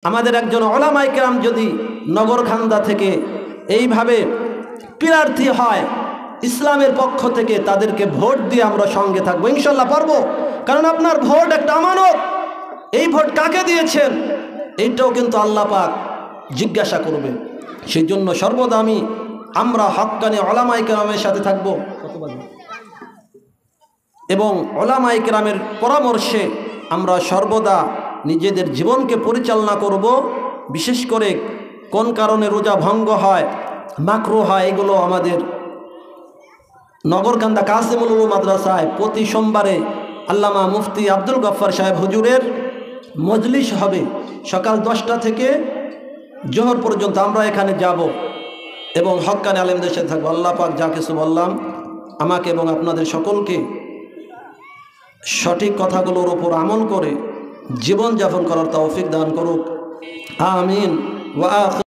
আমাদের একজন উলামায়ে কেরাম যদি নগরখান্দা থেকে এইভাবে প্রার্থী হয় ইসলামের পক্ষ থেকে, তাদেরকে ভোট দিয়ে আমরা সঙ্গে থাকবো, ইনশাল্লাহ পারবো। কারণ আপনার ভোট একটা আমানত। এই ভোট কাকে দিয়েছেন এইটাও কিন্তু আল্লাহ পাক জিজ্ঞাসা করবে। সেই জন্য সর্বদা আমরা হক্কানি উলামায়ে কেরামের সাথে থাকবো এবং উলামায়ে কেরামের পরামর্শে আমরা সর্বদা নিজেদের জীবনকে পরিচালনা করব। বিশেষ করে কোন কারণে রোজা ভঙ্গ হয়, মাকরুহ হয়, এগুলো আমাদের নগরকান্দা কাসিমুল উলুম মাদ্রাসায় প্রতি সোমবারে আল্লামা মুফতি আব্দুল গফফার সাহেব হুজুরের মজলিস হবে সকাল 10টা থেকে জোহর পর্যন্ত। আমরা এখানে যাব এবং হক্কানি আলেমদের সাথে থাকবো। আল্লাহ পাক যা কিছু বললাম আমাকে এবং আপনাদের সকলকে সঠিক কথাগুলোর উপর আমল করে জীবন যাপন করার তৌফিক দান করুক। আমিন। ওয়া